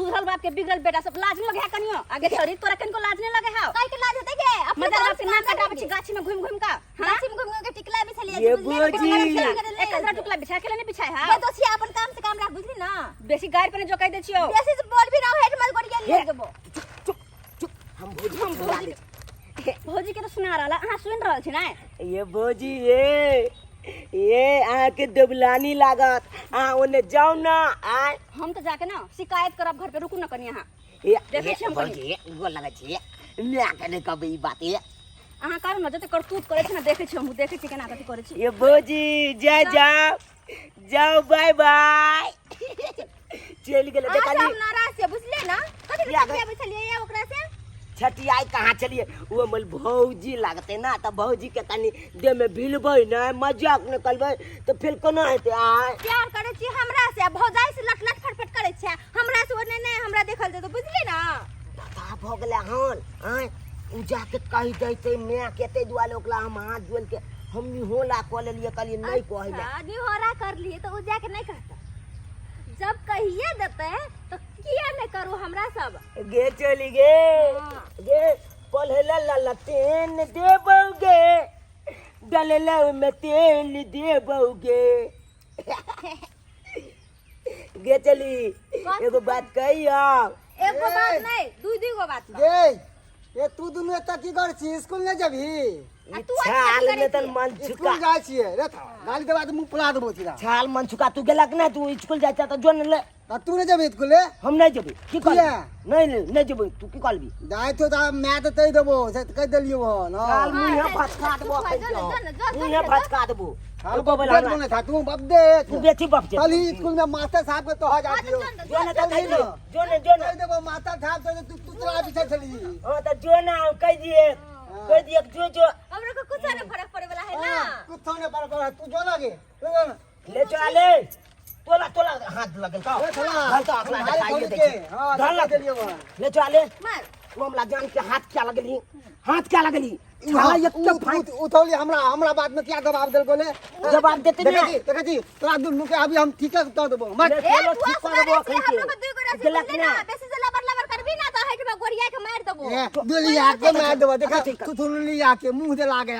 सुधरल बाप के बिगड़ल बेटा सब लाज नहीं लगे है कनियो आगे छोड़ी तोरा कन को लाज नहीं लगे है काई के लाज होते के अपने मदर बाप से ना काटा बच्ची गाछी में घूम घूम का गाछी में घूम के टिकला भी चली ये बुझी एक हजार टुकला बिछा के लेने बिछाए है बे दोछी अपन काम से काम राख बुझली ना बेसी गायर पे जो कह दे छियो बेसी से बोल भी रहो हेड मत गोड़िया ले देबो हम भोजी भौजी के तो सुना रहला हां सुन रहल छी ना ये भोजी ये आके दबलानी लागत ओने जाओ ना आ हम तो जाके ना शिकायत करब घर पे रुकू ना कनिया हां ये देखै छी हम भोजी गोल लगा छी मैं कने कब ई बात ये अहाँ कारण न जते करतूत करे छी ना देखे छी हम देखे छी केना कथि करे छी ये भोजी जाओ बाय बाय चल गेले देखा हम नाराज से बुझले ना कथि के बुझलिए ये ओकरा से छटियाई कहाँ चलिए वो मल भौजी लागते ना तो भौजी के कनी दे में भिलबै ना मजाक निकलबै तो फिर कोना हेते आ प्यार करे छी हमरा से भौजाई से लट लट फटफट करे छी हमरा से ओने नहीं हमरा देखल जे तो बुझली ना पता भ गेले हन आय उ जाके कहि दैते मैं केते दुआले ओकला हम हाथ जोल के हम होला क लेलिए कहलिए नहीं कहले आदमी होरा कर लिए तो उ जाके नहीं कहता जब कहिए देते तो किया नहीं करू हमरा सब गे चली गे पलहला ललतेन देबोगे डलला में तेल देबोगे गे चली एगो बात कहियो एगो बात नहीं दू गो बात गे ये तू दुनु एता की कर छी स्कूल नहीं जबी छाल में तन मन छुका स्कूल जाय छी रे था गाली के बाद मुंह फुला देबो छी छाल मन छुका तू गेलक ना तू स्कूल जाता तो जोन ले तू नहीं जबी स्कूल हम नहीं जबी की कहली नहीं जबी तू की कहलबी जाय तो मैं तो तई देबो से कह देलियो हो ना छाल मुंह फटका देबो मुंह फटका देबो हाल को बोला ना था तू बब दे तू बेटी बप जा कल ही स्कूल में मास्टर साहब के तो हो जाती हो जोन तो कह दियो जोन कह देबो मास्टर साहब तो तू चला पीछे चली हां तो जोन कह दिए जो हमरा को कुछ नहीं फर्क पड़े वाला है ना कुछ नहीं पर तू जो लगे ले चले तोला हाथ लगल का चला तो अगला दिखाई दे हां धर के लिए ले चले मार हमला जान के हाथ क्या लगली छाला एक तो फाइट उठौली हमरा बात में क्या जवाब देल बोले जवाब देते नहीं देखा जी तोरा दुनु के अभी हम ठीक कर देबो मत चलो ठीक कर देबो हम लोग दुई गोरा से बुझले ना बेसी से लबर करबी ना तो हेड में गोरिया के मार देबो दुलिया के मार देबो देखा तू लिया के मुंह दे लागे